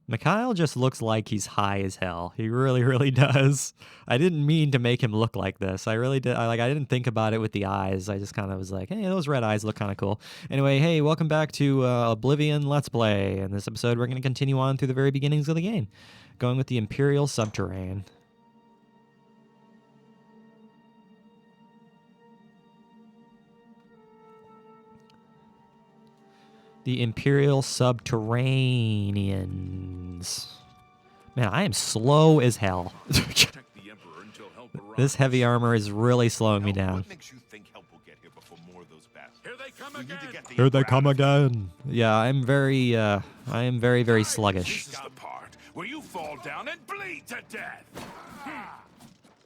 Mikhail just looks like he's high as hell. He really, really does. I didn't mean to make him look like this. I really did. I didn't think about it with the eyes. I just kind of was like, hey, those red eyes look kind of cool. Anyway, hey, welcome back to Oblivion Let's Play. In this episode, we're going to continue on through the very beginnings of the game, going with the Imperial Subterrane. The Imperial Subterraneans. Man, I am slow as hell. This heavy armor is really slowing me down. What makes you think help will get here before more of those bastards? Here they come again. Here they come again. Yeah, I am very, very sluggish. This is the part where you fall down and bleed to death.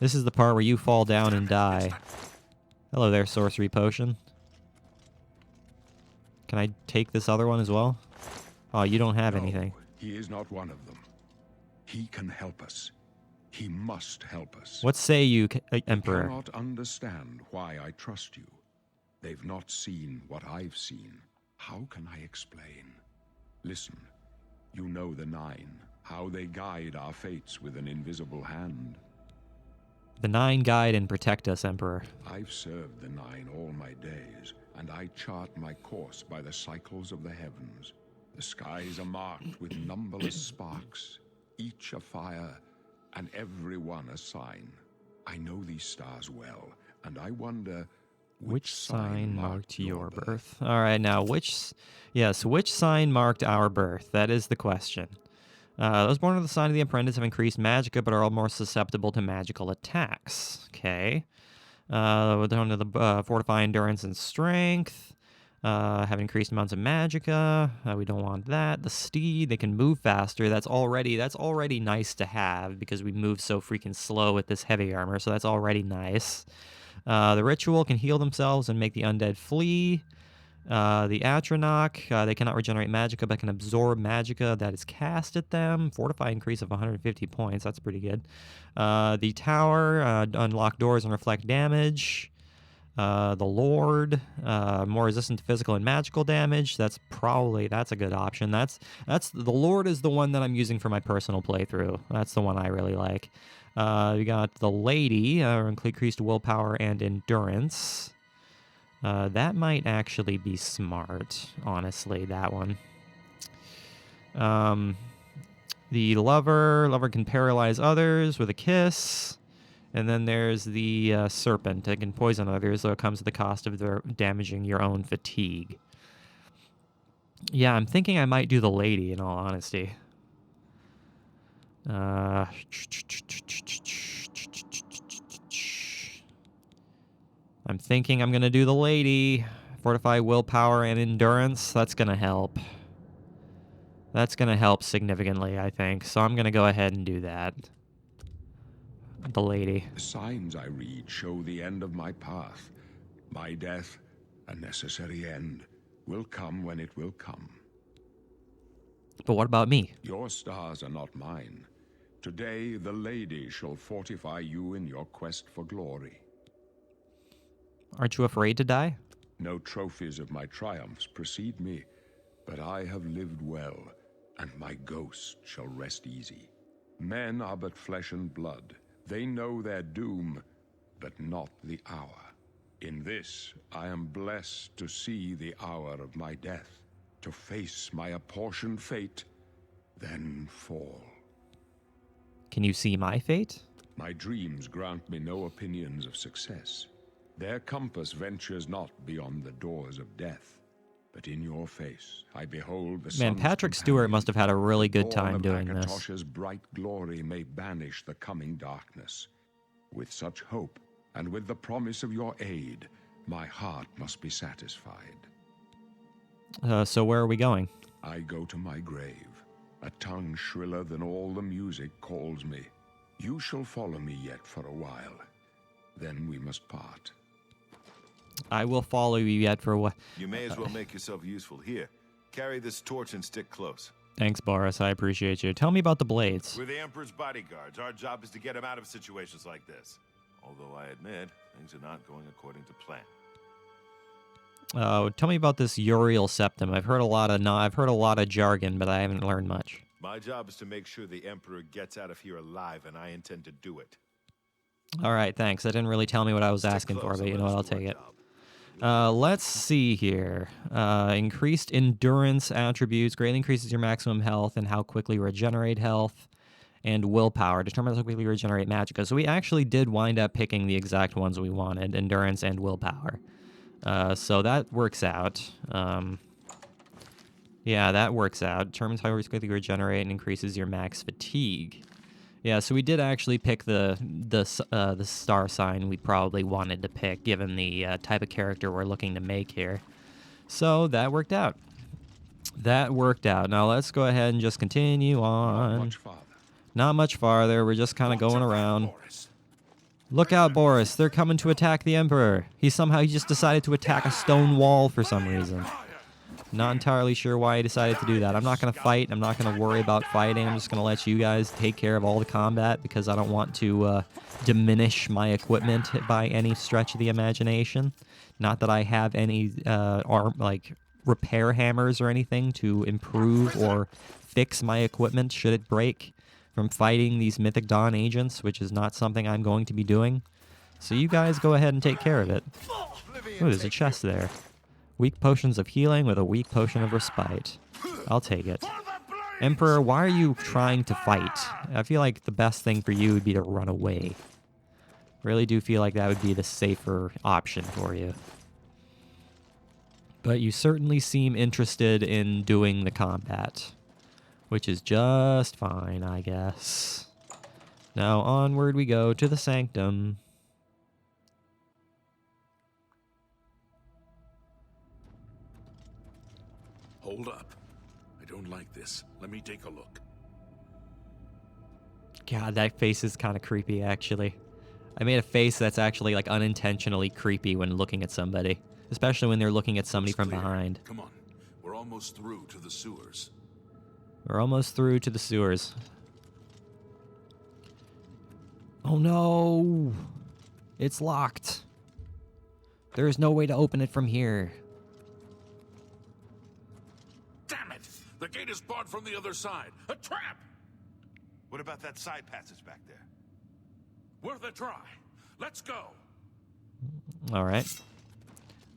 This is the part where you fall down and die. Hello there, sorcery potion. Can I take this other one as well? Oh, you don't have anything. He is not one of them. He can help us. He must help us. What say you, Emperor? I cannot understand why I trust you. They've not seen what I've seen. How can I explain? Listen, you know the Nine, how they guide our fates with an invisible hand. The Nine guide and protect us, Emperor. I've served the Nine all my days, and I chart my course by the cycles of the heavens. The skies are marked with numberless sparks, each a fire, and every one a sign. I know these stars well, and I wonder which sign marked your birth. All right, now which sign marked our birth? That is the question. Those born of the sign of the apprentice have increased magicka, but are all more susceptible to magical attacks. Okay. Down to the fortify endurance and strength. Have increased amounts of magicka. We don't want that. The steed, they can move faster. That's already nice to have because we move so freaking slow with this heavy armor. So that's already nice. The ritual can heal themselves and make the undead flee. The Atronach, they cannot regenerate magicka but can absorb magicka that is cast at them. Fortify increase of 150 points. That's pretty good. The tower, unlock doors and reflect damage. The Lord, more resistant to physical and magical damage. That's a good option. The Lord is the one that I'm using for my personal playthrough. That's the one I really like. We got the Lady, increased willpower and endurance. That might actually be smart, honestly, that one. The Lover can paralyze others with a kiss. And then there's the Serpent. It can poison others, though it comes at the cost of damaging your own fatigue. Yeah, I'm thinking I might do the Lady, in all honesty. I'm thinking I'm going to do the Lady. Fortify willpower and endurance. That's going to help. That's going to help significantly, I think. So I'm going to go ahead and do that. The Lady. The signs I read show the end of my path. My death, a necessary end, will come when it will come. But what about me? Your stars are not mine. Today, the Lady shall fortify you in your quest for glory. Aren't you afraid to die? No trophies of my triumphs precede me, but I have lived well, and my ghost shall rest easy. Men are but flesh and blood. They know their doom, but not the hour. In this, I am blessed to see the hour of my death, to face my apportioned fate, then fall. Can you see my fate? My dreams grant me no opinions of success. Their compass ventures not beyond the doors of death. But in your face, I behold the Man, Patrick Stewart must have had a really good time doing this. Akatosh's bright glory may banish the coming darkness. With such hope, and with the promise of your aid, my heart must be satisfied. So where are we going? I go to my grave. A tongue shriller than all the music calls me. You shall follow me yet for a while. Then we must part. I will follow you yet for what? You may as well make yourself useful. Here, carry this torch and stick close. Thanks, Boris. I appreciate you. Tell me about the blades. We're the Emperor's bodyguards. Our job is to get him out of situations like this. Although I admit, things are not going according to plan. Tell me about this Uriel septum. I've heard a lot of jargon, but I haven't learned much. My job is to make sure the Emperor gets out of here alive, and I intend to do it. All right, thanks. That didn't really tell me what I was Stick asking for, close but and you let know what? us I'll do our take it. job. Let's see here. Increased endurance attributes greatly increases your maximum health and how quickly you regenerate health. And willpower determines how quickly you regenerate magicka. So we actually did wind up picking the exact ones we wanted, endurance and willpower. So that works out. Yeah, that works out. Determines how quickly you regenerate and increases your max fatigue. Yeah, so we did actually pick the star sign we probably wanted to pick, given the type of character we're looking to make here. So that worked out. That worked out. Now let's go ahead and just continue Not on. much farther. Not much farther. We're just kind of going around. Look out, Boris. They're coming to attack the Emperor. He just decided to attack a stone wall for some reason. Not entirely sure why he decided to do that. I'm not going to fight. I'm not going to worry about fighting. I'm just going to let you guys take care of all the combat because I don't want to diminish my equipment by any stretch of the imagination. Not that I have any repair hammers or anything to improve or fix my equipment should it break from fighting these Mythic Dawn agents, which is not something I'm going to be doing. So you guys go ahead and take care of it. Ooh, there's a chest there. Weak potions of healing with a weak potion of respite. I'll take it. Emperor, why are you trying to fight? I feel like the best thing for you would be to run away. Really do feel like that would be the safer option for you. But you certainly seem interested in doing the combat, which is just fine, I guess. Now onward we go to the Sanctum. Hold up. I don't like this. Let me take a look. God, that face is kind of creepy, actually. I made a face that's actually, like, unintentionally creepy when looking at somebody. Especially when they're looking at somebody from Clear. behind. Come on. We're almost through to the sewers. We're almost through to the sewers. Oh no! It's locked. There is no way to open it from here. Damn it! The gate is barred from the other side. A trap! What about that side passage back there? Worth a try. Let's go. All right.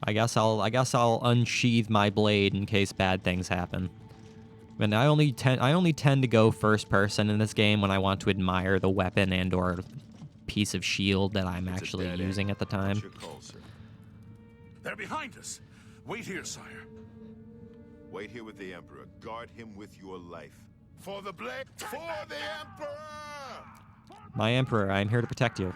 I guess I'll unsheath my blade in case bad things happen. And I only tend to go first person in this game when I want to admire the weapon and or piece of shield that I'm actually using at the time. What's your call, sir? They're behind us. Wait here, sire. Wait here with the Emperor. Guard him with your life. For the blade! For the Emperor! My Emperor, I am here to protect you.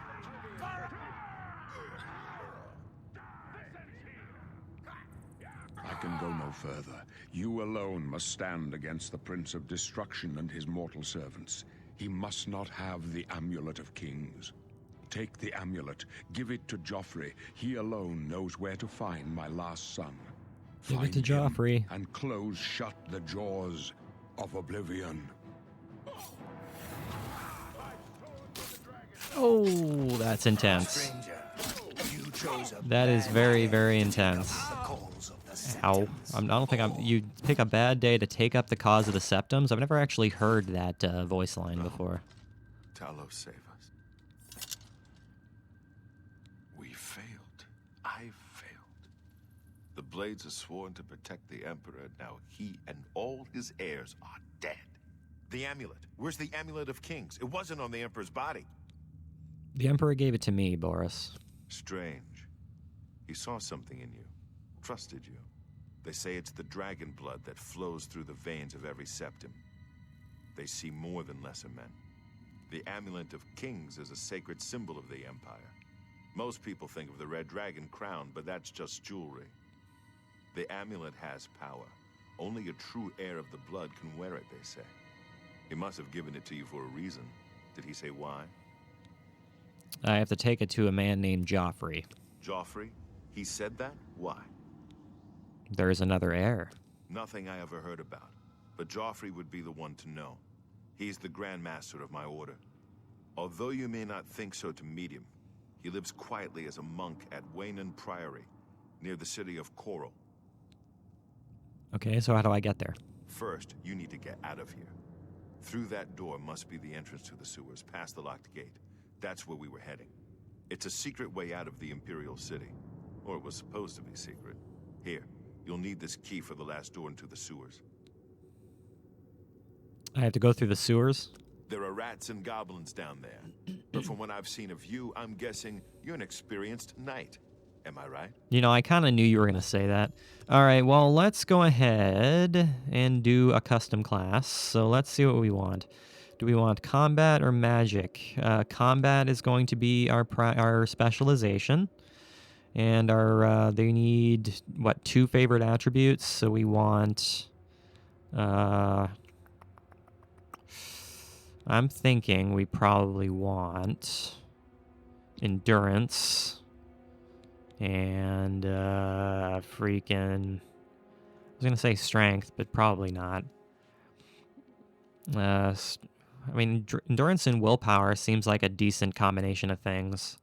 I can go no further. You alone must stand against the Prince of Destruction and his mortal servants. He must not have the Amulet of Kings. Take the amulet, give it to Joffrey. He alone knows where to find my last son. Give it to Find him Joffrey. and close shut the jaws of Oblivion. Oh, that's intense. That is very, very intense. Ow. I don't think you pick a bad day to take up the cause of the Septums. I've never actually heard that voice line before. Talos, save us. We failed. I failed. The Blades are sworn to protect the Emperor. Now he and all his heirs are dead. The amulet. Where's the Amulet of Kings? It wasn't on the Emperor's body. The Emperor gave it to me, Boris. Strange. He saw something in you. Trusted you. They say it's the dragon blood that flows through the veins of every septum. They see more than lesser men. The Amulet of Kings is a sacred symbol of the Empire. Most people think of the red dragon crown, but that's just jewelry. The amulet has power. Only a true heir of the blood can wear it, they say. He must have given it to you for a reason. Did he say why? I have to take it to a man named Joffrey. Joffrey? He said that? Why? There is another heir. Nothing I ever heard about. But Joffrey would be the one to know. He's the Grand Master of my order. Although you may not think so to meet him, he lives quietly as a monk at Waynon Priory, near the city of Coral. Okay, so how do I get there? First, you need to get out of here. Through that door must be the entrance to the sewers, past the locked gate. That's where we were heading. It's a secret way out of the Imperial City. Or it was supposed to be secret. Here, you'll need this key for the last door into the sewers. I have to go through the sewers? There are rats and goblins down there. But from what I've seen of you, I'm guessing you're an experienced knight. Am I right? You know, I kind of knew you were going to say that. All right, well, let's go ahead and do a custom class. So let's see what we want. Do we want combat or magic? Combat is going to be our specialization. And our they need, what, 2 favorite attributes? So we want... I'm thinking we probably want endurance and freaking... I was going to say strength, but probably not. I mean, endurance and willpower seems like a decent combination of things.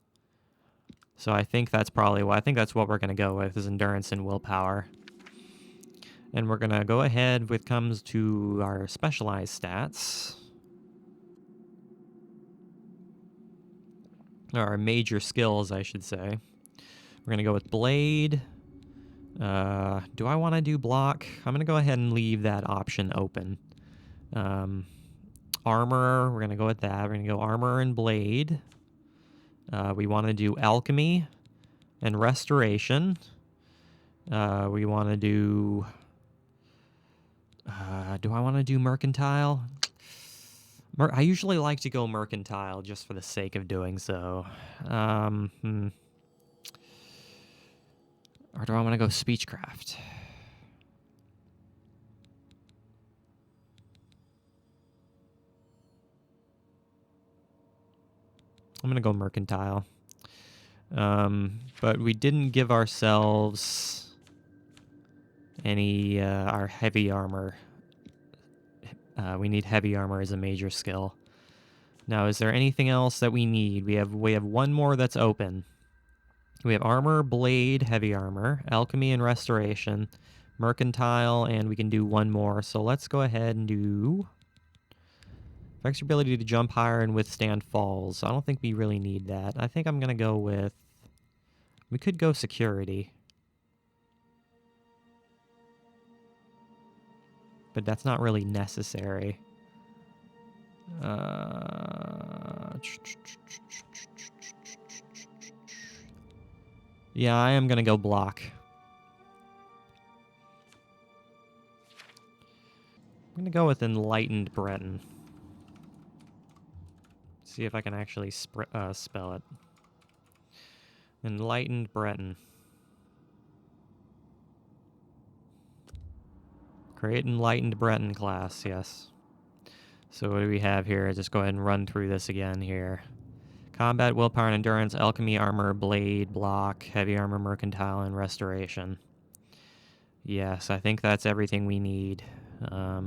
So I think that's probably what... I think that's what we're going to go with, is endurance and willpower. And we're going to go ahead with comes to our specialized stats. Or our major skills, I should say. We're going to go with blade. Do I want to do block? I'm going to go ahead and leave that option open. Armor, we're going to go with that. We're going to go armor and blade. We want to do alchemy and restoration. We want to do... do I want to do mercantile? I usually like to go mercantile just for the sake of doing so. Or do I want to go speechcraft? I'm going to go mercantile. But we didn't give ourselves any, our heavy armor. We need heavy armor as a major skill. Now, is there anything else that we need? We have one more that's open. We have armor, blade, heavy armor, alchemy and restoration, mercantile, and we can do one more. So let's go ahead and do... Affects your ability to jump higher and withstand falls. I don't think we really need that. I think I'm going to go with... We could go security. But that's not really necessary. Yeah, I am going to go block. I'm going to go with Enlightened Breton. See if I can actually spell it. Enlightened Breton. Create Enlightened Breton class, yes. So what do we have here? Just go ahead and run through this again here. Combat, willpower, and endurance, alchemy, armor, blade, block, heavy armor, mercantile, and restoration. Yes, I think that's everything we need. I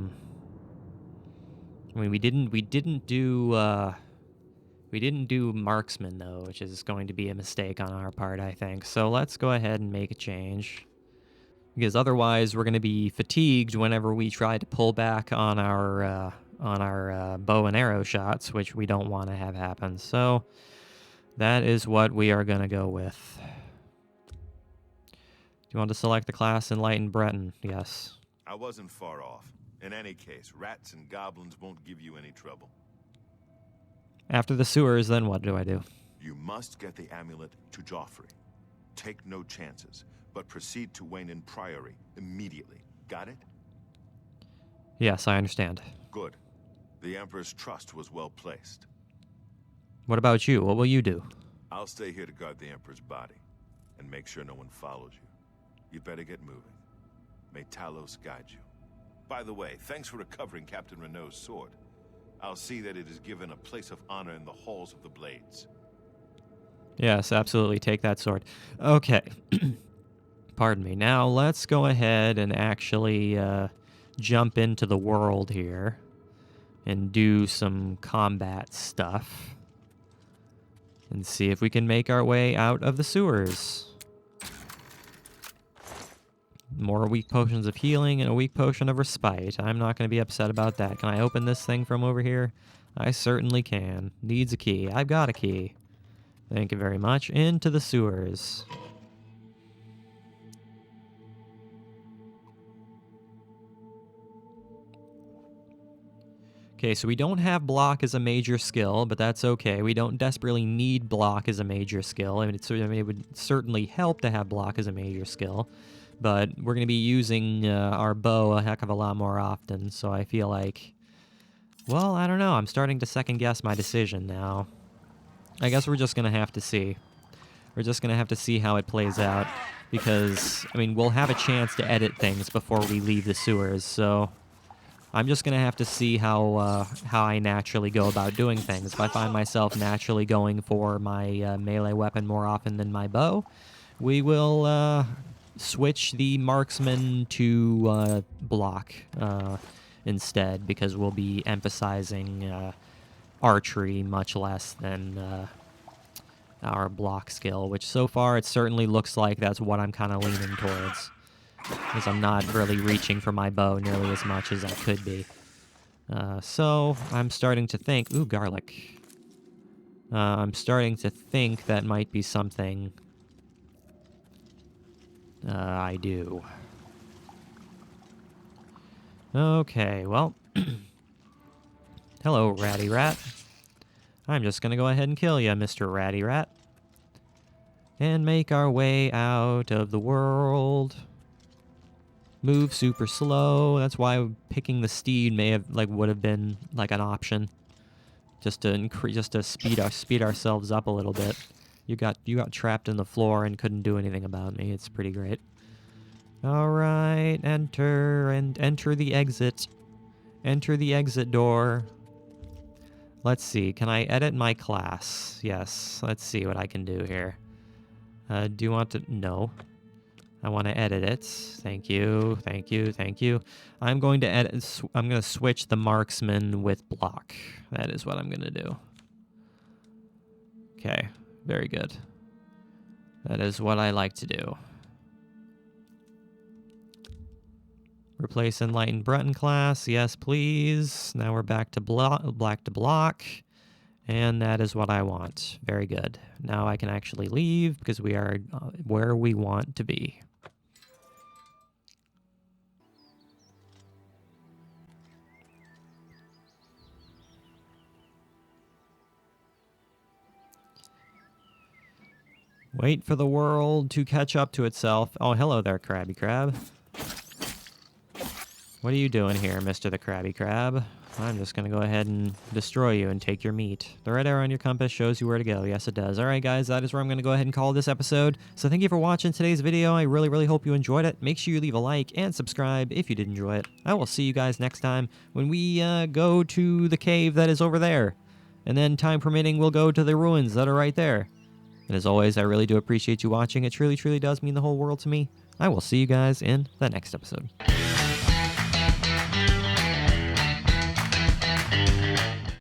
mean, we didn't do marksman though, which is going to be a mistake on our part, I think. So let's go ahead and make a change. Because otherwise, we're going to be fatigued whenever we try to pull back on our bow and arrow shots, which we don't want to have happen. So that is what we are going to go with. Do you want to select the class Enlightened Breton? Yes. I wasn't far off. In any case, rats and goblins won't give you any trouble. After the sewers, then what do I do? You must get the amulet to Joffrey. Take no chances, but proceed to Wayne Priory immediately. Got it? Yes, I understand. Good. The Emperor's trust was well placed. What about you? What will you do? I'll stay here to guard the Emperor's body, and make sure no one follows you. You better get moving. May Talos guide you. By the way, thanks for recovering Captain Renault's sword. I'll see that it is given a place of honor in the halls of the Blades. Yes, absolutely. Take that sword. Okay. Pardon me. Now, let's go ahead and actually jump into the world here and do some combat stuff and see if we can make our way out of the sewers. More weak potions of healing and a weak potion of respite. I'm not going to be upset about that. Can I open this thing from over here? I certainly can. Needs a key. I've got a key. Thank you very much. Into the sewers. Okay, so we don't have block as a major skill, but that's okay. We don't desperately need block as a major skill. I mean, it would certainly help to have block as a major skill, but we're going to be using our bow a heck of a lot more often, so I feel like, well, I don't know. I'm starting to second guess my decision now. I guess we're just going to have to see. We're just going to have to see how it plays out, because, I mean, we'll have a chance to edit things before we leave the sewers, so I'm just going to have to see how I naturally go about doing things. If I find myself naturally going for my melee weapon more often than my bow, we will switch the marksman to block instead, because we'll be emphasizing archery much less than our block skill, which so far it certainly looks like that's what I'm kind of leaning towards, because I'm not really reaching for my bow nearly as much as I could be. So I'm starting to think, ooh, garlic. I'm starting to think that might be something I do. Okay, well, hello, Ratty Rat. I'm just gonna go ahead and kill you, Mr. Ratty Rat, and make our way out of the world. Move super slow. That's why picking the steed would have been like an option, just to speed ourselves up a little bit. You got trapped in the floor and couldn't do anything about me. It's pretty great. All right, enter the exit. Enter the exit door. Let's see. Can I edit my class? Yes. Let's see what I can do here. Do you want to? No. I want to edit it. Thank you, thank you, thank you. I'm going to edit. I'm going to switch the marksman with block. That is what I'm going to do. Okay, very good. That is what I like to do. Replace Enlightened Breton class. Yes, please. Now we're back to block. And that is what I want. Very good. Now I can actually leave, because we are where we want to be. Wait for the world to catch up to itself. Oh, hello there, Krabby Crab. What are you doing here, Mr. the Krabby Crab? I'm just going to go ahead and destroy you and take your meat. The red arrow on your compass shows you where to go. Yes, it does. All right, guys, that is where I'm going to go ahead and call this episode. So thank you for watching today's video. I really, really hope you enjoyed it. Make sure you leave a like and subscribe if you did enjoy it. I will see you guys next time when we go to the cave that is over there. And then, time permitting, we'll go to the ruins that are right there. And as always, I really do appreciate you watching. It truly, truly does mean the whole world to me. I will see you guys in the next episode.